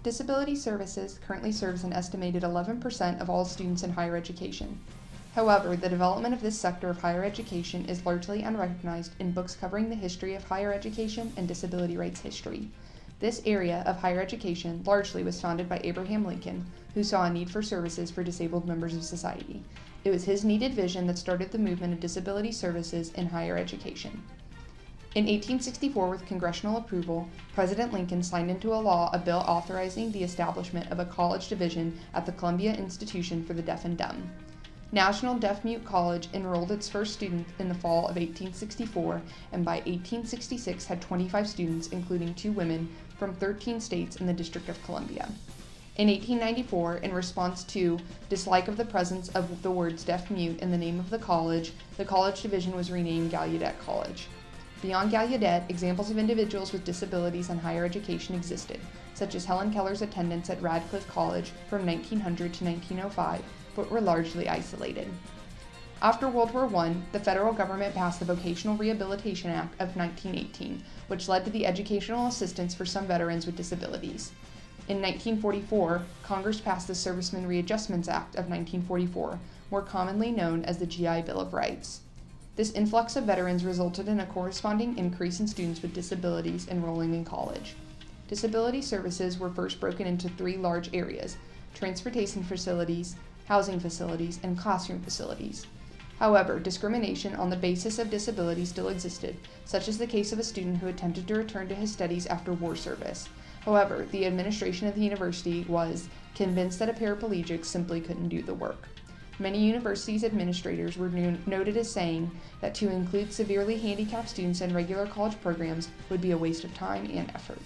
Disability services currently serves an estimated 11% of all students in higher education. However, the development of this sector of higher education is largely unrecognized in books covering the history of higher education and disability rights history. This area of higher education largely was founded by Abraham Lincoln, who saw a need for services for disabled members of society. It was his needed vision that started the movement of disability services in higher education. In 1864, with congressional approval, President Lincoln signed into a law a bill authorizing the establishment of a college division at the Columbia Institution for the Deaf and Dumb. National Deaf-Mute College enrolled its first student in the fall of 1864, and by 1866 had 25 students, including 2 women, from 13 states in the District of Columbia. In 1894, in response to dislike of the presence of the words deaf-mute in the name of the college division was renamed Gallaudet College. Beyond Gallaudet, examples of individuals with disabilities in higher education existed, such as Helen Keller's attendance at Radcliffe College from 1900 to 1905, but were largely isolated. After World War I, the federal government passed the Vocational Rehabilitation Act of 1918, which led to the educational assistance for some veterans with disabilities. In 1944, Congress passed the Servicemen Readjustments Act of 1944, more commonly known as the GI Bill of Rights. This influx of veterans resulted in a corresponding increase in students with disabilities enrolling in college. Disability services were first broken into 3 large areas: transportation facilities, housing facilities, and classroom facilities. However, discrimination on the basis of disability still existed, such as the case of a student who attempted to return to his studies after war service. However, the administration of the university was convinced that a paraplegic simply couldn't do the work. Many universities' administrators were noted as saying that to include severely handicapped students in regular college programs would be a waste of time and effort.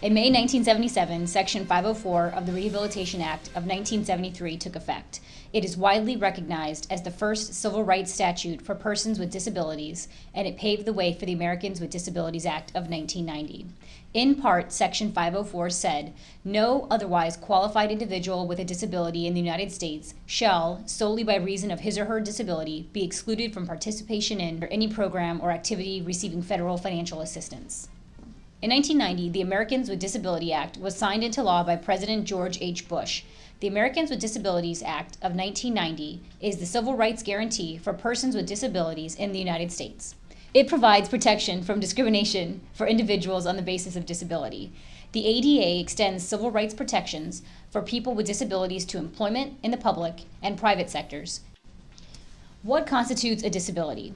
In May 1977, Section 504 of the Rehabilitation Act of 1973 took effect. It is widely recognized as the first civil rights statute for persons with disabilities, and it paved the way for the Americans with Disabilities Act of 1990. In part, Section 504 said, "No otherwise qualified individual with a disability in the United States shall, solely by reason of his or her disability, be excluded from participation in any program or activity receiving federal financial assistance." In 1990, the Americans with Disability Act was signed into law by President George H. Bush. The Americans with Disabilities Act of 1990 is the civil rights guarantee for persons with disabilities in the United States. It provides protection from discrimination for individuals on the basis of disability. The ADA extends civil rights protections for people with disabilities to employment in the public and private sectors. What constitutes a disability?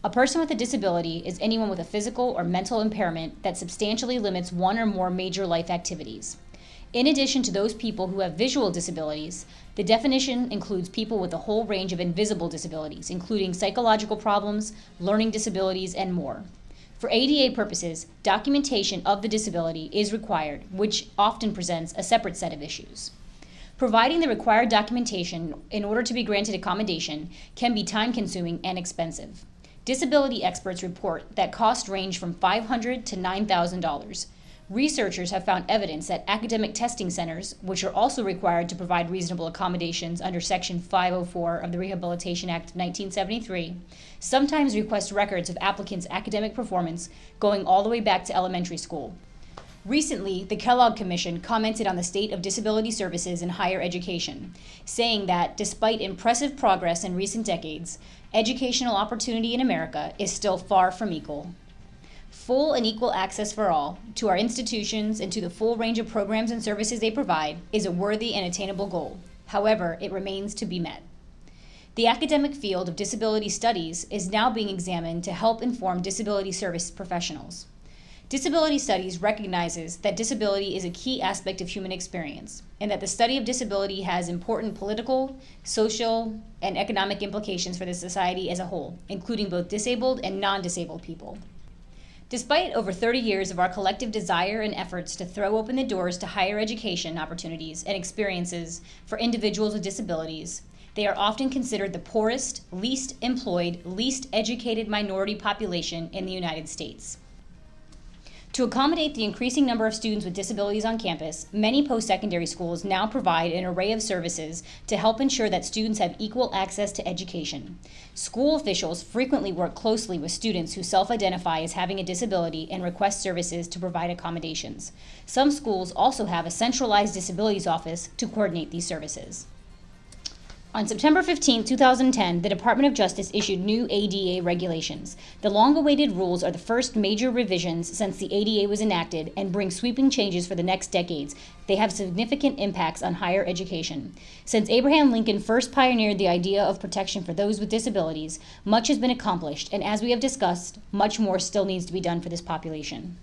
A person with a disability is anyone with a physical or mental impairment that substantially limits one or more major life activities. In addition to those people who have visual disabilities, the definition includes people with a whole range of invisible disabilities, including psychological problems, learning disabilities, and more. For ADA purposes, documentation of the disability is required, which often presents a separate set of issues. Providing the required documentation in order to be granted accommodation can be time-consuming and expensive. Disability experts report that costs range from $500 to $9,000. Researchers have found evidence that academic testing centers, which are also required to provide reasonable accommodations under Section 504 of the Rehabilitation Act of 1973, sometimes request records of applicants' academic performance going all the way back to elementary school. Recently, the Kellogg Commission commented on the state of disability services in higher education, saying that despite impressive progress in recent decades, educational opportunity in America is still far from equal. Full and equal access for all to our institutions and to the full range of programs and services they provide is a worthy and attainable goal. However, it remains to be met. The academic field of disability studies is now being examined to help inform disability service professionals. Disability studies recognizes that disability is a key aspect of human experience, and that the study of disability has important political, social, and economic implications for the society as a whole, including both disabled and non-disabled people. Despite over 30 years of our collective desire and efforts to throw open the doors to higher education opportunities and experiences for individuals with disabilities, they are often considered the poorest, least employed, least educated minority population in the United States. To accommodate the increasing number of students with disabilities on campus, many post-secondary schools now provide an array of services to help ensure that students have equal access to education. School officials frequently work closely with students who self-identify as having a disability and request services to provide accommodations. Some schools also have a centralized disabilities office to coordinate these services. On September 15, 2010, the Department of Justice issued new ADA regulations. The long-awaited rules are the first major revisions since the ADA was enacted and bring sweeping changes for the next decades. They have significant impacts on higher education. Since Abraham Lincoln first pioneered the idea of protection for those with disabilities, much has been accomplished, and as we have discussed, much more still needs to be done for this population.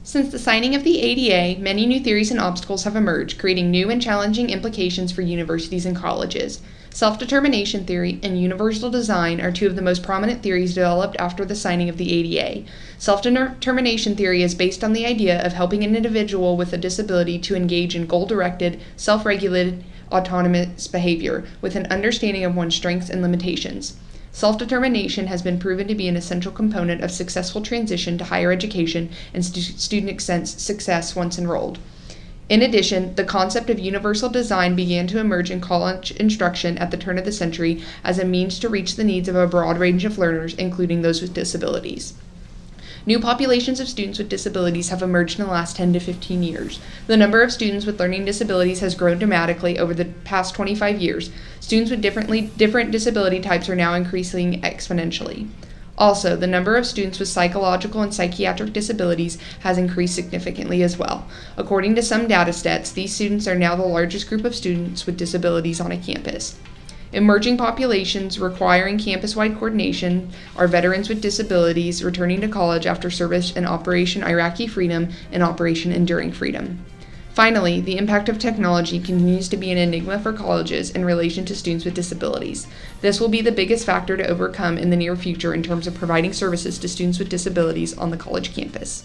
Since the signing of the ADA, many new theories and obstacles have emerged, creating new and challenging implications for universities and colleges. Self-determination theory and universal design are two of the most prominent theories developed after the signing of the ADA. Self-determination theory is based on the idea of helping an individual with a disability to engage in goal-directed, self-regulated, autonomous behavior with an understanding of one's strengths and limitations. Self-determination has been proven to be an essential component of successful transition to higher education and student success once enrolled. In addition, the concept of universal design began to emerge in college instruction at the turn of the century as a means to reach the needs of a broad range of learners, including those with disabilities. New populations of students with disabilities have emerged in the last 10 to 15 years. The number of students with learning disabilities has grown dramatically over the past 25 years. Students with different disability types are now increasing exponentially. Also, the number of students with psychological and psychiatric disabilities has increased significantly as well. According to some data sets, these students are now the largest group of students with disabilities on a campus. Emerging populations requiring campus-wide coordination are veterans with disabilities returning to college after service in Operation Iraqi Freedom and Operation Enduring Freedom. Finally, the impact of technology continues to be an enigma for colleges in relation to students with disabilities. This will be the biggest factor to overcome in the near future in terms of providing services to students with disabilities on the college campus.